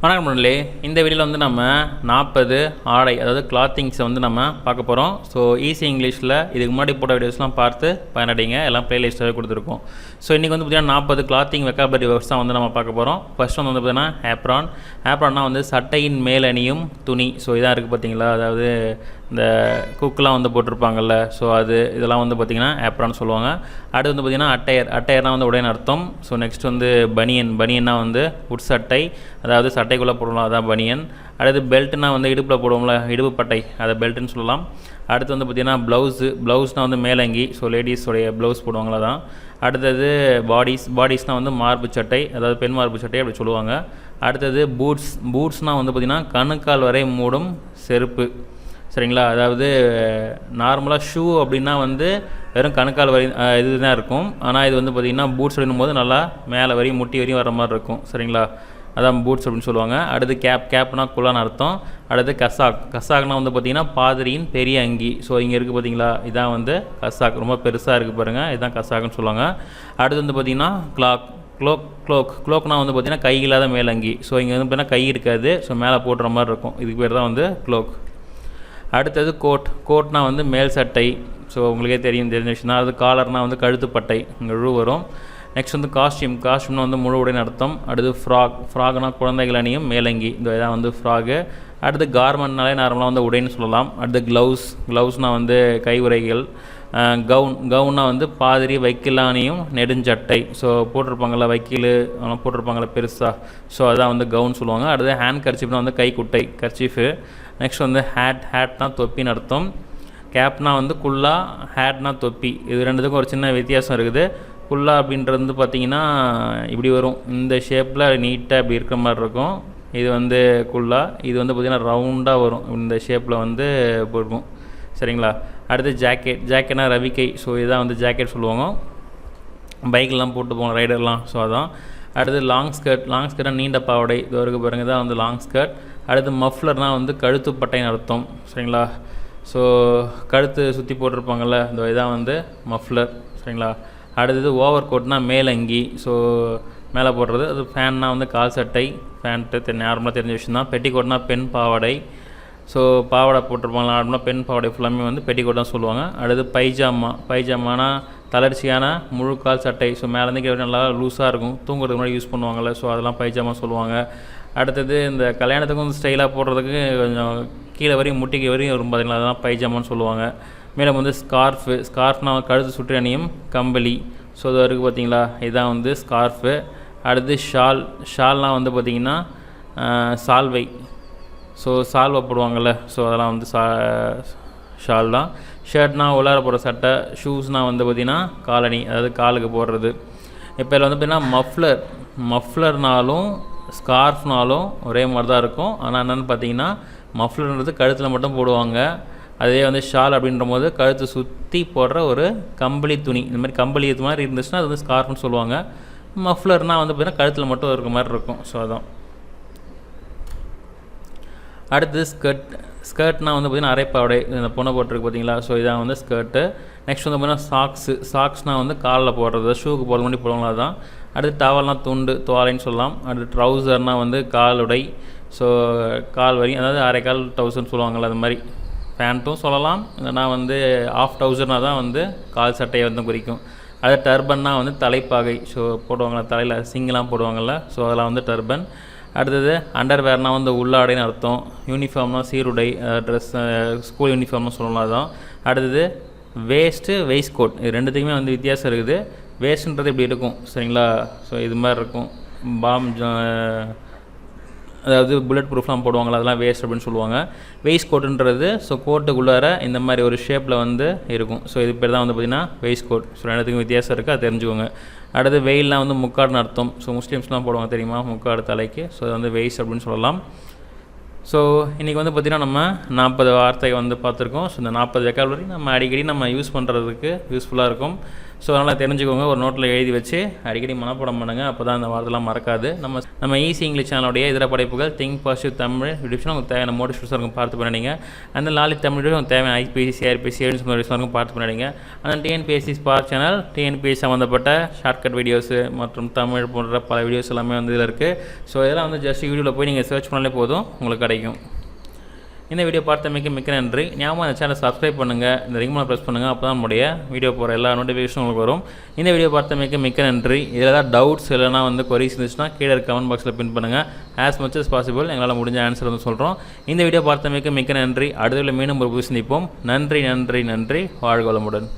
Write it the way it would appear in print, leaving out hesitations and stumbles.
வணக்கம் நண்பர்களே, இந்த வீடியோவில் வந்து நம்ம 40 ஆடை அதாவது கிளாத்திங்ஸை வந்து நம்ம பார்க்க போகிறோம். ஸோ ஈஸி இங்கிலீஷில் இதுக்கு முன்னாடி போட்ட வீடியோஸ்லாம் பார்த்து பயனடைங்க. எல்லாம் ப்ளேலிஸ்ட்டாகவே கொடுத்துருக்கோம். ஸோ இன்றைக்கி வந்து பார்த்திங்கன்னா 40 கிளாத்திங் வெக்காபுலரி வேர்ட்ஸ் தான் வந்து நம்ம பார்க்க போகிறோம். ஃபர்ஸ்ட் வந்து பார்த்திங்கன்னா ஆப்ரான். ஆப்ரான்னா வந்து சட்டையின் மேல் அணியும் துணி. ஸோ இதான் இருக்குது பார்த்தீங்களா, அதாவது இந்த குக்கெலாம் வந்து போட்டிருப்பாங்கல்ல, ஸோ இதெல்லாம் வந்து பார்த்திங்கன்னா ஆப்ரான்னு சொல்லுவாங்க. அடுத்து வந்து பார்த்திங்கன்னா அட்டையர்னால் வந்து உடையின் அர்த்தம். ஸோ நெக்ஸ்ட் வந்து பனியன்னா வந்து உட்சட்டை, அதாவது சட்டைக்குள்ளே போடலாம், அதான் பனியன். அடுத்து பெல்ட்னா வந்து இடுப்பில் போடுவோம்ல, இடுப்பு பட்டை, அதை பெல்ட்டுன்னு சொல்லலாம். அடுத்து வந்து பார்த்திங்கன்னா ப்ளவுஸ்னால் வந்து மேலங்கி, ஸோ லேடிஸோடைய ப்ளவுஸ் போடுவாங்களா தான். அடுத்தது பாடிஸ்னால் வந்து மார்பு சட்டை, அதாவது பெண் மார்பு சட்டை அப்படி சொல்லுவாங்க. அடுத்தது பூட்ஸ்னால் வந்து பார்த்திங்கன்னா கணுக்கால் வரை மூடும் செருப்பு, சரிங்களா. அதாவது நார்மலாக ஷூ அப்படின்னா வந்து வெறும் கணுக்கால் வரி இது தான் இருக்கும். ஆனால் இது வந்து பார்த்திங்கன்னா பூட்ஸ் அப்படின்னும் போது நல்லா மேலே வரையும் முட்டி வரையும் வர மாதிரி இருக்கும், சரிங்களா. அதான் பூட்ஸ் அப்படின்னு சொல்லுவாங்க. அடுத்து கேப்னா குலான்னு அர்த்தம். அடுத்து கசாக்னா வந்து பார்த்திங்கன்னா பாதிரியின் பெரிய அங்கி. ஸோ இங்கே இருக்குது பார்த்தீங்களா, இதான் வந்து கசாக், ரொம்ப பெருசாக இருக்குது பாருங்கள், இதுதான் கசாக்னு சொல்லுவாங்க. அடுத்து வந்து பார்த்திங்கன்னா க்ளோக்னா வந்து பார்த்திங்கன்னா கை இல்லாத மேலங்கி. ஸோ இங்கே வந்து பார்த்திங்கன்னா கை இருக்காது, ஸோ மேலே போடுற மாதிரி இருக்கும், இதுக்கு பேர் தான் வந்து க்ளோக். அடுத்தது கோட்னா வந்து மேல் சட்டை. ஸோ உங்களுக்கே தெரிஞ்ச விஷயம் தான். அது காலர்னால் வந்து கழுத்துப்பட்டை, இங்கே வரும். நெக்ஸ்ட் வந்து காஸ்டியூம்னா வந்து முழு உடையின் அர்த்தம். அடுத்து ஃப்ராக்னா குழந்தைகள் அணியும் மேலங்கி, இந்த இதான் வந்து ஃப்ராகு. அடுத்து கார்மெண்ட்னாலே நார்மலாக வந்து உடைன்னு சொல்லலாம். அடுத்து க்ளவுஸ்னால் வந்து கை உறைகள். கவுன்னா வந்து பாதிரி வைக்கிலானியும் நெடுஞ்சட்டை, ஸோ போட்டிருப்பாங்கள்ல வைக்கில் அதெல்லாம் போட்டிருப்பாங்கள்ல பெருசாக, ஸோ அதான் வந்து கவுன் சொல்லுவாங்க. அடுத்து ஹேண்ட் கர்ச்சீஃப்னா வந்து கைக்குட்டை கர்ச்சீஃபு. நெக்ஸ்ட் வந்து ஹேட்னா தொப்பின்னு அர்த்தம். கேப்னா வந்து குல்லா, ஹேட்னா தொப்பி. இது ரெண்டுத்துக்கும் ஒரு சின்ன வித்தியாசம் இருக்குது. குல்லா அப்படின்றது வந்து பார்த்திங்கன்னா இப்படி வரும், இந்த ஷேப்பில் நீட்டாக இப்படி இருக்கிற மாதிரி இருக்கும். இது வந்து குல்லா. இது வந்து பார்த்திங்கன்னா ரவுண்டாக வரும், இந்த ஷேப்பில் வந்து போயிருக்கும், சரிங்களா. அடுத்து ஜாக்கெட்னா ரவிக்கை. ஸோ இதுதான் வந்து ஜாக்கெட் சொல்லுவாங்க, பைக்கெலாம் போட்டு போவாங்க ரைடர்லாம், ஸோ அதான். அடுத்து லாங் ஸ்கர்ட்னா நீண்ட பாவடை, இது வரைக்கும் பாருங்கள், தான் வந்து லாங் ஸ்கர்ட். அடுத்து மஃப்ளர்னால் வந்து கழுத்துப்பட்டைன்னு அர்த்தம், சரிங்களா. ஸோ கழுத்து சுற்றி போட்டிருப்பாங்கள்ல, இந்த இதான் வந்து மஃப்ளர், சரிங்களா. அடுத்தது ஓவர் கோட்னா மேலங்கி, ஸோ மேலே போடுறது. அது ஃபேன்னா வந்து கால் சட்டை, ஃபேண்ட்டு நார்மலாக தெரிஞ்ச விஷயம் தான். பெட்டிக்கோட்னா பெண் பாவாடை, ஸோ பாவாடை போட்டிருப்பாங்க நார்மலாக, பெண் பாவாடை ஃபுல்லாமே வந்து பெட்டிக்கோட் தான் சொல்லுவாங்க. அடுத்து பைஜாமானா தளர்ச்சியான முழு கால் சட்டை, ஸோ மேலேருந்து கீழே நல்லா லூஸாக இருக்கும், தூங்குறதுக்கு முன்னாடி யூஸ் பண்ணுவாங்கள்ல, ஸோ அதெல்லாம் பைஜாமா சொல்லுவாங்க. அடுத்தது இந்த கல்யாணத்துக்கு வந்து ஸ்டைலாக போடுறதுக்கு கொஞ்சம் கீழே வரையும் முட்டிக்கு வரையும் வரும் பார்த்தீங்களா, அதெல்லாம் பைஜாமான்னு சொல்லுவாங்க. மேலும் வந்து ஸ்கார்ஃப்னா கழுத்து சுற்றி அணியும் கம்பளி, ஸோ இது இருக்குது பார்த்தீங்களா, இதுதான் வந்து ஸ்கார்ஃபு. அடுத்து ஷால்னால் வந்து பார்த்திங்கன்னா சால்வை, ஸோ சால்வை போடுவாங்கள்ல, ஸோ அதெல்லாம் வந்து ஷால் தான். ஷர்ட்னா உள்ளார போடுற சட்டை. ஷூஸ்னால் வந்து பார்த்திங்கன்னா காலணி, அதாவது காலுக்கு போடுறது. இப்போ இதில் வந்து பார்த்திங்கன்னா மஃப்ளர்னாலும் ஸ்கார்ஃப்னாலும் ஒரே மாதிரி தான் இருக்கும். ஆனால் என்னென்னு பார்த்தீங்கன்னா மஃப்ளர்ன்றது கழுத்தில் மட்டும் போடுவாங்க, அதே வந்து ஷால் அப்படின்ற போது கழுத்து சுற்றி போடுற ஒரு கம்பளி துணி, இந்த மாதிரி கம்பளி இது மாதிரி இருந்துச்சுன்னா அது வந்து ஸ்கார்ஃப்னு சொல்லுவாங்க. மஃப்ளர்னால் வந்து பார்த்திங்கன்னா கழுத்தில் மட்டும் இருக்கிற மாதிரி இருக்கும், ஸோ அதான். அடுத்து ஸ்கர்ட்னால் வந்து பார்த்திங்கன்னா அரைப்பாவடை, இந்த பொண்ணை போட்டிருக்கு பார்த்தீங்களா, ஸோ இதான் வந்து ஸ்கர்ட்டு. நெக்ஸ்ட் வந்து பார்த்திங்கன்னா சாக்ஸ்னால் வந்து காலில் போடுறது, ஷூக்கு போடுற மாதிரி போடுவாங்களா தான். அடுத்து டவல்னால் துவாலைன்னு சொல்லலாம். அடுத்து ட்ரௌசர்னால் வந்து காலுடை, ஸோ கால் வரி, அதாவது அரைக்கால் ட்ரௌசர்னு சொல்லுவாங்கள்ல, அது மாதிரி பேண்ட்டும் சொல்லலாம். இல்லைனா வந்து ஆஃப் ட்ரௌசர்னால் தான் வந்து கால் சட்டையை வந்து குறிக்கும். அது டர்பன்னா வந்து தலைப்பாகை, ஸோ போடுவாங்களா தலையில் சிங்கெலாம் போடுவாங்கள்ல, ஸோ அதெல்லாம் வந்து டர்பன். அடுத்தது அண்டர்வேர்னால் வந்து உள்ளாடைன்னு அர்த்தம். யூனிஃபார்ம்னா சீருடை, ட்ரெஸ், ஸ்கூல் யூனிஃபார்ம்னு சொல்லலாம் தான். அடுத்தது வெயிஸ்ட் கோட், இது ரெண்டுத்துக்குமே வந்து வித்தியாசம் இருக்குது. வேஸ்ட்ன்றது இப்படி இருக்கும், சரிங்களா, ஸோ இது மாதிரி இருக்கும். அதாவது புல்லட் ப்ரூஃப்லாம் போடுவாங்களா, அதெல்லாம் வேஸ்ட் அப்படின்னு சொல்லுவாங்க. வெயிஸ்ட் கோட்டுன்றது ஸோ கோட்டுக்குள்ளார இந்த மாதிரி ஒரு ஷேப்பில் வந்து இருக்கும், ஸோ இது பேர் தான் வந்து பார்த்திங்கன்னா வெயிஸ்ட் கோட். ஸோ ரெண்டுத்துக்கும் வித்தியாசம் இருக்குது, அது தெரிஞ்சுக்கோங்க. அடுத்து வெயில்லாம் வந்து முக்காடுன்னு அர்த்தம். ஸோ முஸ்லீம்ஸ்லாம் போடுவாங்க தெரியுமா, முக்காடு தலைக்கு, ஸோ அது வந்து வெயிஸ்ட் அப்படின்னு சொல்லலாம். ஸோ இன்றைக்கி வந்து பார்த்திங்கன்னா நம்ம 40 வார்த்தை வந்து பார்த்துருக்கோம். ஸோ இந்த 40 வெக்காபுலரி நம்ம அடிக்கடி நம்ம யூஸ் பண்ணுறதுக்கு யூஸ்ஃபுல்லாக இருக்கும். ஸோ அதனால் தெரிஞ்சுக்கோங்க, ஒரு நோட்டில் எழுதி வச்சு அடிக்கடி மனப்பாடம் பண்ணுங்கள். அப்போ தான் அந்த வார்த்தைலாம் மறக்காது. நம்ம ஈஸி இங்கிலீஷ் சேனலுடைய இதர படைப்புகள் திங்க் பாசிட்டிவ் தமிழ் யூடியூப்ஸ் உங்களுக்கு தேவையான மோட்டிவேஷன்ஸ் இருக்கும் பார்த்து பண்ணிடுங்க. அந்த லாலி தமிழ் உங்களுக்கு தேவையான ஐபிஎஸ்சி சிஆர்பிஎஸ்சி ஏஜென்சி இருக்கும் பார்த்து பண்ணிடுங்க. அந்த டிஎன்பிஎஸ்சி ஸ்பார்க் சேனல் டிஎன்பிஎஸ்சி சம்மந்தப்பட்ட ஷார்ட்கட் வீடியோஸு மற்றும் தமிழ் போன்ற பல வீடியோஸ் எல்லாமே வந்து இதில் இருக்குது. ஸோ இதெல்லாம் வந்து ஜஸ்ட் யூடியூப்பில் போய் நீங்கள் சர்ச் பண்ணாலே போதும், உங்களுக்கு கிடைக்கும். இந்த வீடியோ பார்த்தமைக்கு மிக்க நன்றி. ஞாபகம் அந்த சேனலை சப்ஸ்கிரைப் பண்ணுங்கள், இந்த ரிங் ப்ரெஸ் பண்ணுங்கள். அப்போ தான் நம்முடைய வீடியோ போகிற எல்லா நோட்டிஃபிகேஷனும் உங்களுக்கு வரும். இந்த வீடியோ பார்த்தமைக்கு மிக்க நன்றி. இதில் ஏதாவது டவுட்ஸ் இல்லைனா வந்து கொரிஸ் இருந்துச்சுன்னா கீழே கமெண்ட் பாக்ஸில் பின் பண்ணுங்கள். ஆஸ் மச் as பாசிபிள் எங்களால் முடிஞ்ச ஆன்சர் வந்து சொல்கிறோம். இந்த வீடியோ பார்த்தமைக்கு மிக்க நன்றி. அடுத்த மீண்டும் ஒரு புது சந்திப்போம். நன்றி நன்றி நன்றி. வாழ்க வளமுடன்.